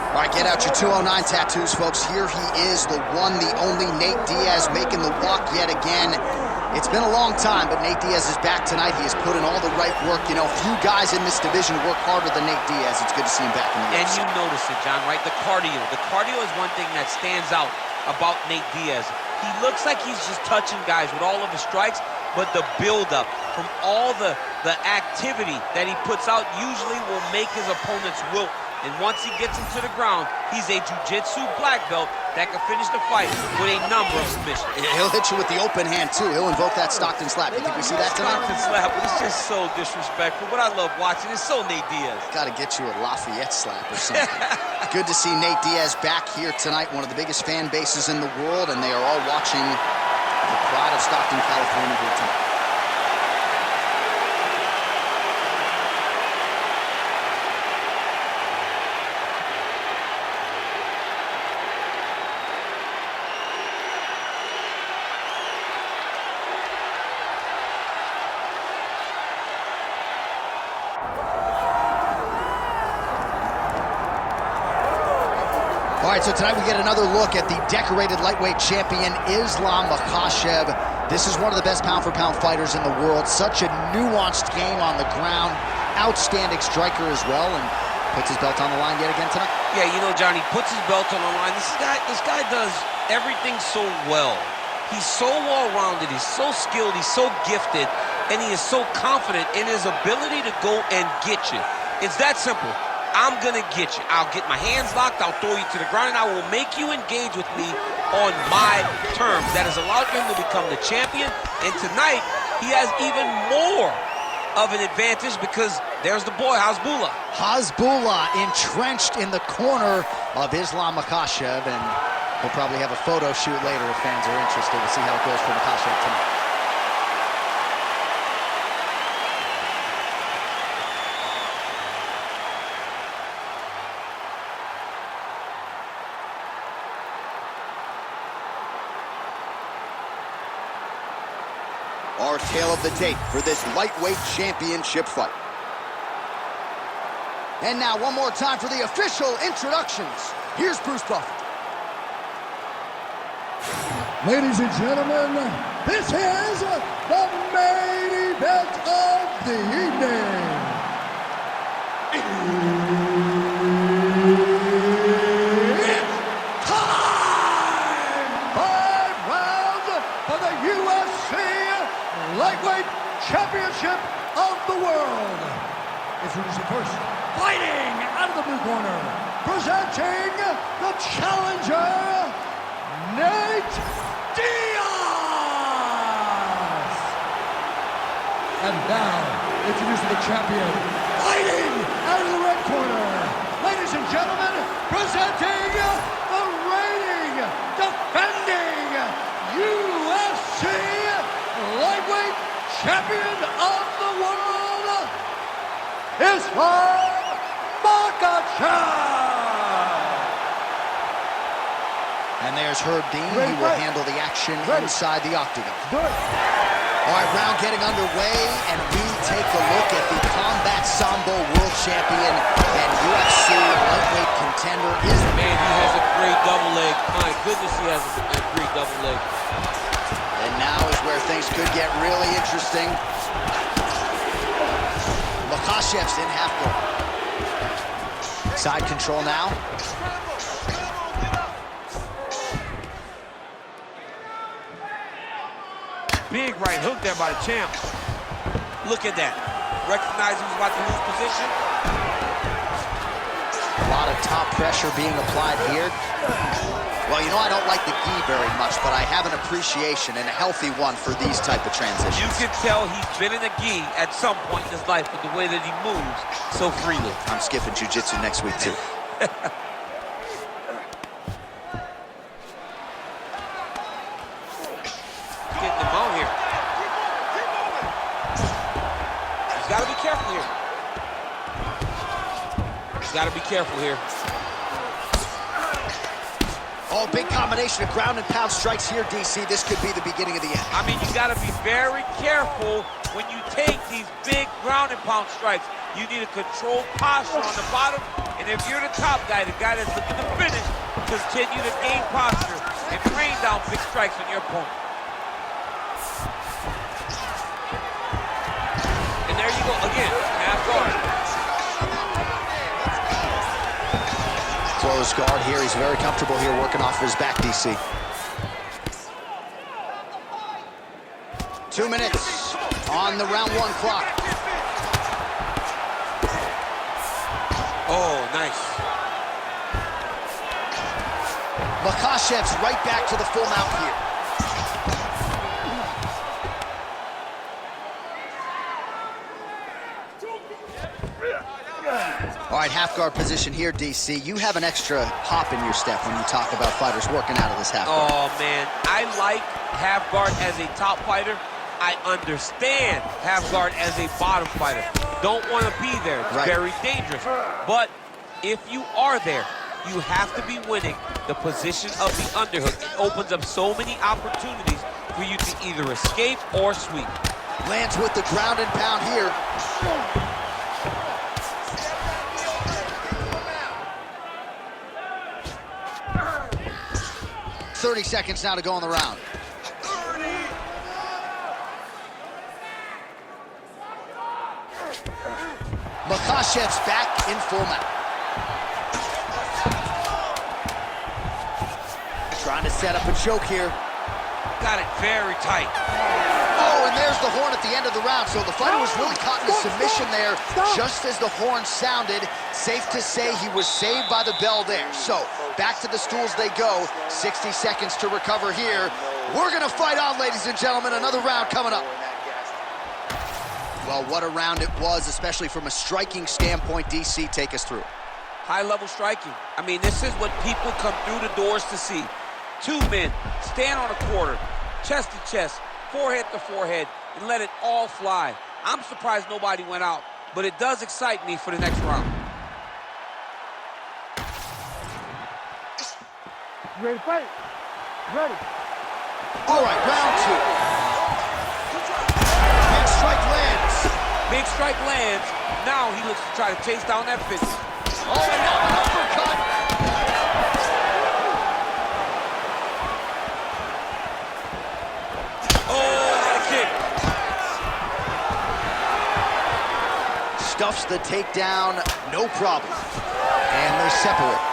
All right, get out your 209 tattoos, folks. Here he is, the one, the only Nate Diaz, making the walk yet again. It's been a long time, but Nate Diaz is back tonight. He has put in all the right work. You know, few guys in this division work harder than Nate Diaz. It's good to see him back in the UFC. And you notice it, John, right? The cardio. The cardio is one thing that stands out about Nate Diaz. He looks like he's just touching guys with all of his strikes, but the buildup from all the activity that he puts out usually will make his opponents wilt. And once he gets him to the ground, he's a jiu-jitsu black belt that can finish the fight with a number of submissions. He'll hit you with the open hand, too. He'll invoke that Stockton slap. You think we see that tonight? Stockton slap, but it's just so disrespectful. But I love watching. It's so Nate Diaz. Got to get you a Lafayette slap or something. Good to see Nate Diaz back here tonight. One of the biggest fan bases in the world, and they are all watching the pride of Stockton, California here tonight. All right, so tonight we get another look at the decorated lightweight champion, Islam Makhachev. This is one of the best pound-for-pound fighters in the world. Such a nuanced game on the ground. Outstanding striker as well, and puts his belt on the line yet again tonight. Yeah, you know, Johnny, puts his belt on the line. This guy does everything so well. He's so well-rounded. He's so skilled. He's so gifted, and he is so confident in his ability to go and get you. It's that simple. I'm gonna get you. I'll get my hands locked, I'll throw you to the ground, and I will make you engage with me on my terms. That has allowed him to become the champion, and tonight, he has even more of an advantage because there's the boy, Hasbullah. Hasbullah entrenched in the corner of Islam Makhachev, and we'll probably have a photo shoot later if fans are interested to see how it goes for Makhachev tonight. Our tale of the tape for this lightweight championship fight. And now one more time for the official introductions. Here's Bruce Buffer. Ladies and gentlemen, this is the main event of the evening. It's time! 5 rounds for the UFC Lightweight Championship of the World. Introducing first, fighting out of the blue corner, presenting the challenger, Nate Diaz. And now, introducing the champion, fighting out of the red corner, ladies and gentlemen, presenting the reigning, defending UFC lightweight champion of the world, Islam Makhachev. And there's Herb Dean. He will handle the action inside the octagon. All right, round getting underway, and we take a look at the Combat Sambo World Champion and UFC lightweight contender. Man, he has a great double leg. My goodness, he has a great double leg. And now is where things could get really interesting. Makhachev's in half guard. Side control now. Big right hook there by the champ. Look at that. Recognize he was about to lose position. A lot of top pressure being applied here. Well, you know, I don't like the gi very much, but I have an appreciation and a healthy one for these type of transitions. You can tell he's been in a gi at some point in his life with the way that he moves so freely. I'm skipping jiu-jitsu next week, too. Getting him out here. He's got to be careful here. He's got to be careful here. Oh, big combination of ground and pound strikes here, DC. This could be the beginning of the end. I mean, you got to be very careful when you take these big ground and pound strikes. You need a controlled posture on the bottom, and if you're the top guy, the guy that's looking to finish, continue to gain posture and rain down big strikes on your opponent. And there you go, again, half guard. Close guard here. He's very comfortable here working off his back, DC. 2 minutes on the round 1 clock. Oh, nice. Makhachev's right back to the full mount here. All right, half guard position here, DC. You have an extra hop in your step when you talk about fighters working out of this half guard. Oh, man, I like half guard as a top fighter. I understand half guard as a bottom fighter. Don't want to be there. It's very dangerous. But if you are there, you have to be winning the position of the underhook. It opens up so many opportunities for you to either escape or sweep. Lands with the ground and pound here. .30 seconds now to go in the round. Makhachev's back in full mount. Trying to set up a choke here. Got it very tight. Oh, and there's the horn at the end of the round. So the fighter was really caught in a submission there just as the horn sounded. Safe to say he was saved by the bell there. So back to the stools they go. 60 seconds to recover here. We're going to fight on, ladies and gentlemen. Another round coming up. Well, what a round it was, especially from a striking standpoint. DC, take us through. High-level striking. I mean, this is what people come through the doors to see. 2 men stand on a quarter, chest to chest, forehead to forehead, and let it all fly. I'm surprised nobody went out, but it does excite me for the next round. You ready to fight? Ready. All right, round 2. Big strike lands. Big strike lands. Now he looks to try to chase down that finish. Oh, and now an uppercut. Stuffs the takedown, no problem. And they separate.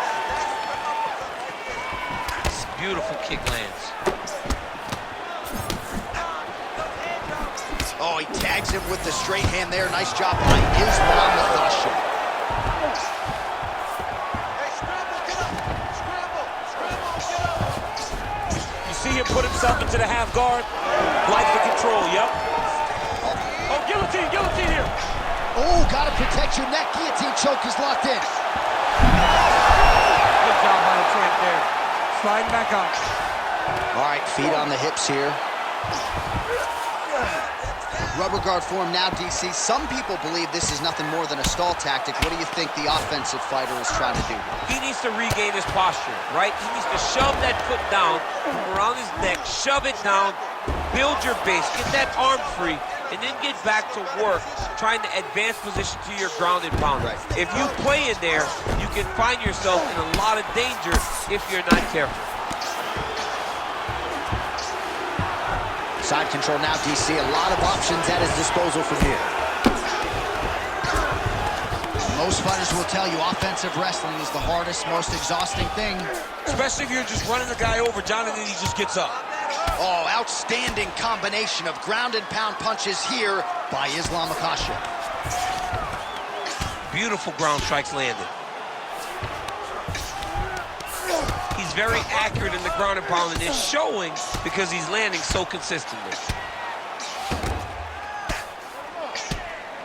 Beautiful kick lands. Oh, he tags him with the straight hand there. Nice job by Islam Makhachev. You see him put himself into the half guard. Like the control, yep. Oh, guillotine, guillotine here. Oh, gotta protect your neck. Guillotine choke is locked in. Good job by the champ there. Sliding back out. All right, feet on the hips here. Rubber guard form now, DC. Some people believe this is nothing more than a stall tactic. What do you think the offensive fighter is trying to do? He needs to regain his posture, right? He needs to shove that foot down around his neck, shove it down, build your base, get that arm free, and then get back to work trying to advance position to your ground and pound. Right. If you play in there, you can find yourself in a lot of danger if you're not careful. Side control now, DC. A lot of options at his disposal from here. Most fighters will tell you offensive wrestling is the hardest, most exhausting thing. Especially if you're just running the guy over, Jonathan, he just gets up. Oh, outstanding combination of ground and pound punches here by Islam Makhachev. Beautiful ground strikes landed. He's very accurate in the ground and pound, and it's showing because he's landing so consistently.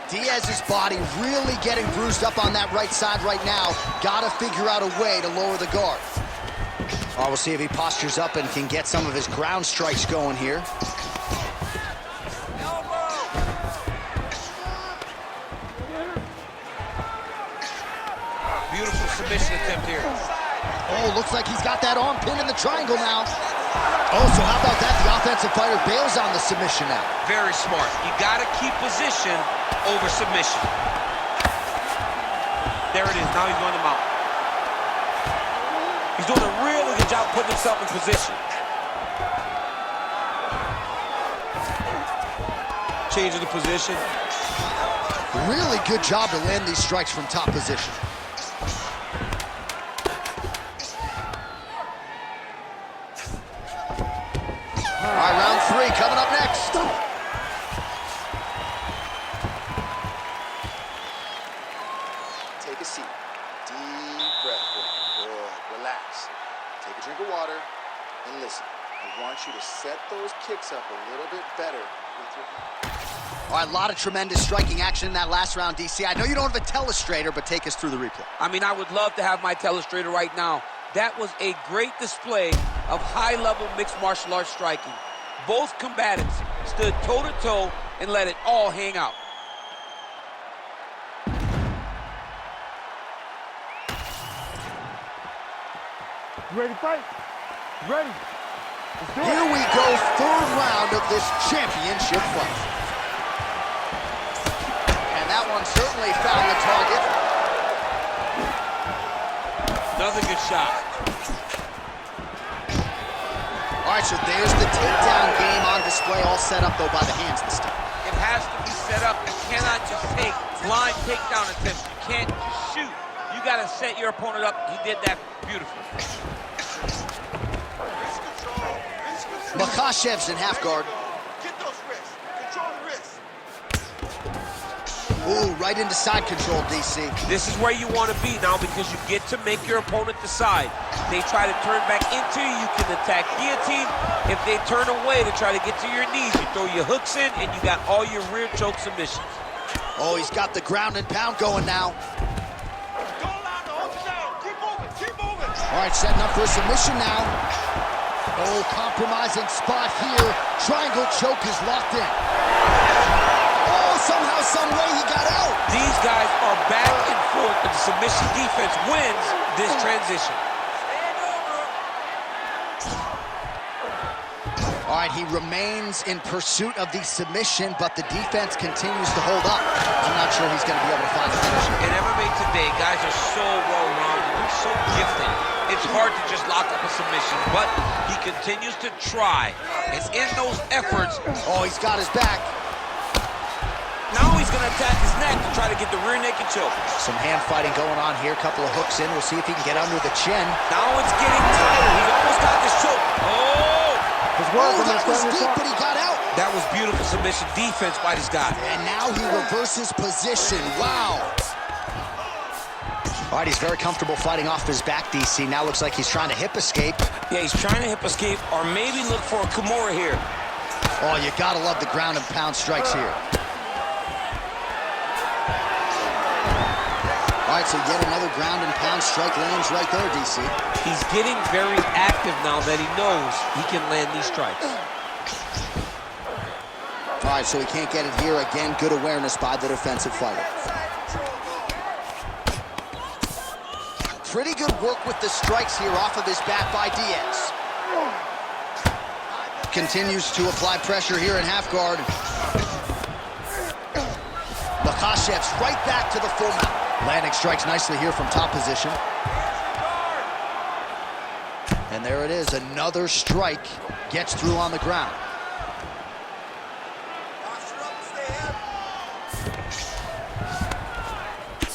Diaz's body really getting bruised up on that right side right now. Gotta figure out a way to lower the guard. Oh, we'll see if he postures up and can get some of his ground strikes going here. Beautiful submission attempt here. Oh, looks like he's got that arm pin in the triangle now. Oh, so how about that? The offensive fighter bails on the submission now. Very smart. You got to keep position over submission. There it is. Now he's going to mount. He's doing a really good job putting himself in position. Changing the position. Really good job to land these strikes from top position. All right, round 3 coming up next. Take a seat. Deep breath. Good. Relax. Take a drink of water and listen. I want you to set those kicks up a little bit better with your hand. All right, a lot of tremendous striking action in that last round, DC. I know you don't have a telestrator, but take us through the replay. I mean, I would love to have my telestrator right now. That was a great display of high-level mixed martial arts striking. Both combatants stood toe-to-toe and let it all hang out. You ready to fight? You ready? Let's do it. Here we go, 3rd round of this championship fight. And that one certainly found the target. Another good shot. All right, so there's the takedown game on display, all set up, though, by the hands this time. It has to be set up. You cannot just take blind takedown attempts. You can't just shoot. You got to set your opponent up. He did that beautifully. Makhachev's in half guard. Get those wrists. Control the wrists. Ooh, right into side control, DC. This is where you want to be now because you get to make your opponent decide. They try to turn back into you, you can attack guillotine. If they turn away to try to get to your knees, you throw your hooks in and you got all your rear choke submissions. Oh, he's got the ground and pound going now. Don't allow the hold down. Keep moving. Keep moving. All right, setting up for a submission now. Oh, compromising spot here. Triangle choke is locked in. Oh, somehow, some way he got out. These guys are back and forth, and the submission defense wins this transition. All right, he remains in pursuit of the submission, but the defense continues to hold up. I'm not sure he's going to be able to find a finish. In MMA today, guys are so well-rounded, they're so gifted. It's hard to just lock up a submission, but he continues to try. And in those efforts, Oh, he's got his back. now he's going to attack his neck to try to get the rear naked choke. Some hand fighting going on here. Couple of hooks in. We'll see if he can get under the chin. Now it's getting tighter. He's almost got this choke. Oh! Oh, that was deep, but he got out. That was beautiful submission defense by this guy. And now he reverses position. Wow. All right, he's very comfortable fighting off his back, DC. Now looks like he's trying to hip escape. Yeah, he's trying to hip escape or maybe look for a Kimura here. Oh, you gotta love the ground and pound strikes here. All right, so yet another ground and pound strike lands right there, DC. He's getting very active now that he knows he can land these strikes. All right, so he can't get it here. Again, good awareness by the defensive fighter. Pretty good work with the strikes here off of his back by Diaz. Continues to apply pressure here in half guard. Makhachev's right back to the full mount. Landing strikes nicely here from top position. And there it is, another strike gets through on the ground.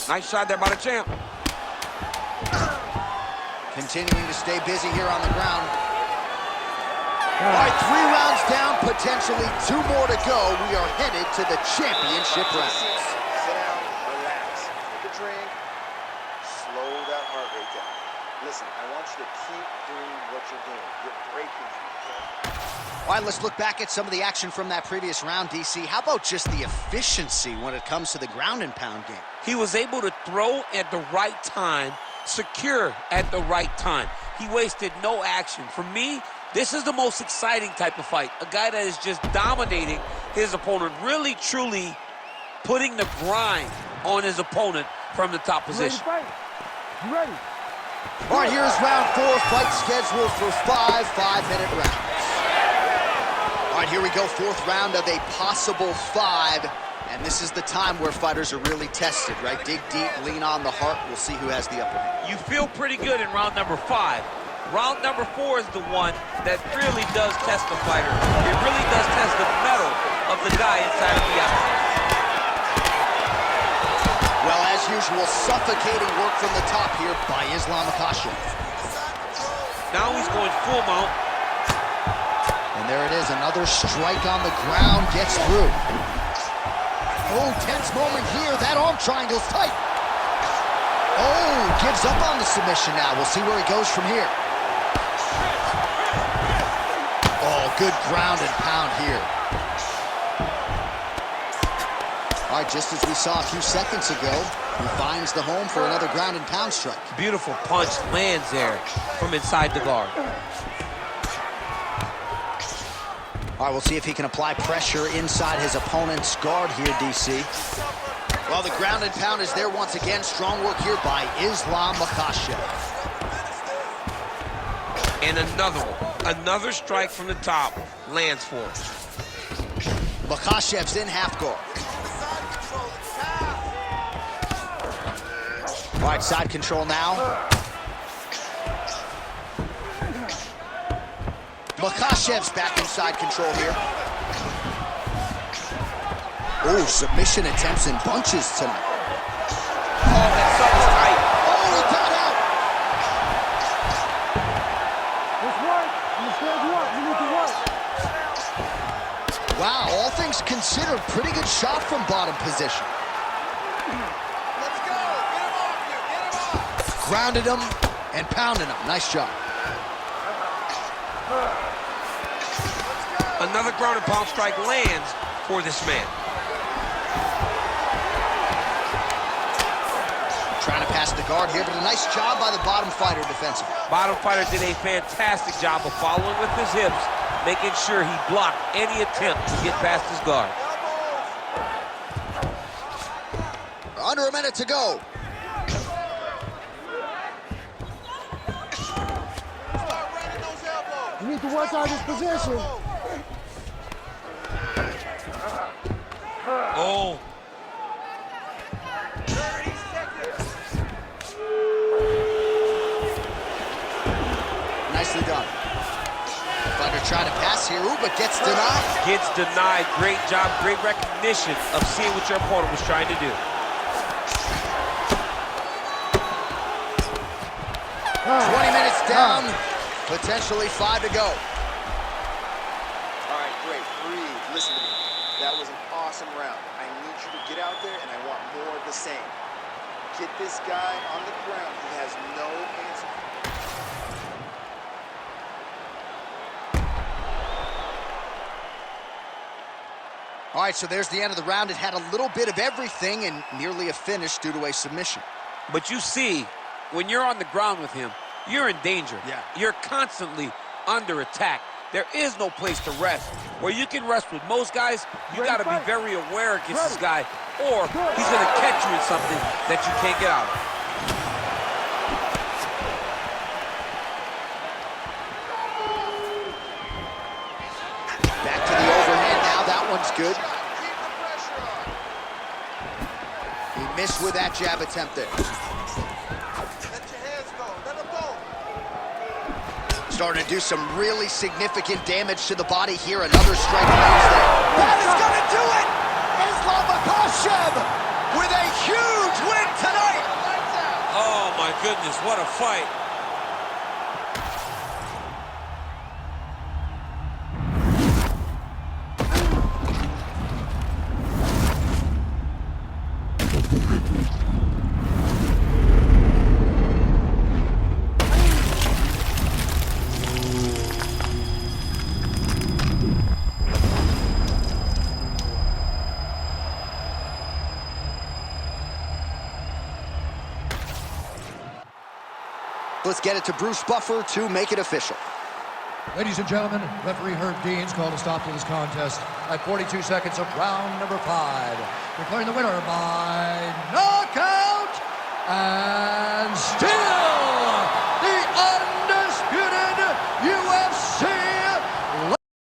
Nice shot there by the champ. Continuing to stay busy here on the ground. All right, 3 rounds down, potentially 2 more to go. We are headed to the championship round. Sit down, relax. Take a drink. Slow that heart rate down. Listen, I want you to keep doing what you're doing. You're breaking through. All right, let's look back at some of the action from that previous round, DC. How about just the efficiency when it comes to the ground and pound game? He was able to throw at the right time, secure at the right time. He wasted no action. For me, this is the most exciting type of fight. A guy that is just dominating his opponent, really, truly putting the grind on his opponent from the top position. You ready to fight? You ready? All right, here's round 4, fight scheduled for 5 5-minute rounds. All right, here we go, 4th round of a possible 5. And this is the time where fighters are really tested, right? Dig deep, lean on the heart. We'll see who has the upper hand. You feel pretty good in round number 5. Round number 4 is the one that really does test the fighter. It really does test the mettle of the guy inside of the outfit. Well, as usual, suffocating work from the top here by Islam Makhachev. Now he's going full mount. And there it is, another strike on the ground, gets through. Oh, tense moment here. That arm triangle's tight. Oh, gives up on the submission now. We'll see where he goes from here. Oh, good ground and pound here. All right, just as we saw a few seconds ago, he finds the home for another ground and pound strike. Beautiful punch lands there from inside the guard. All right, we'll see if he can apply pressure inside his opponent's guard here, DC. Well, the ground and pound is there once again. Strong work here by Islam Makhachev. And another one. Another strike from the top lands for him. Makhachev's in half guard. All right, side control now. Makhachev's back in side control here. Oh, submission attempts in bunches tonight. Oh, that something's tight. Oh, he got out. Let's work. Understand what? You need to work. Wow, all things considered, pretty good shot from bottom position. Let's go. Get him off you. Get him off. Grounded him and pounded him. Nice job. Another ground and pound strike lands for this man. Trying to pass the guard here, but a nice job by the bottom fighter defensively. Bottom fighter did a fantastic job of following with his hips, making sure he blocked any attempt to get past his guard. Under a minute to go. Start running those elbows. You need to work on this position. Oh, 30 seconds. Nicely done. Fighter trying to pass here, ooh, but gets denied. gets denied. Great job, great recognition of seeing what your opponent was trying to do. 20 minutes down, potentially 5 to go. All right, great. Breathe. Listen to me. That was an awesome round. I need you to get out there, and I want more of the same. Get this guy on the ground. He has no answer. All right, so there's the end of the round. It had a little bit of everything and nearly a finish due to a submission. But you see, when you're on the ground with him, you're in danger. Yeah. You're constantly under attack. There is no place to rest. Where you can rest with most guys, you got to be very aware against this guy, or he's going to catch you in something that you can't get out of. Back to the overhand now. That one's good. Keep the pressure on. He missed with that jab attempt there. Let your hands go. Let them go. Starting to do some really significant damage to the body here. Another strike lands there. That is going to do it! Islam Makhachev with a huge win tonight! Oh, my goodness, what a fight. Let's get it to Bruce Buffer to make it official. Ladies and gentlemen, referee Herb Dean's called a stop to this contest at 42 seconds of round number 5. Declaring the winner by knockout and still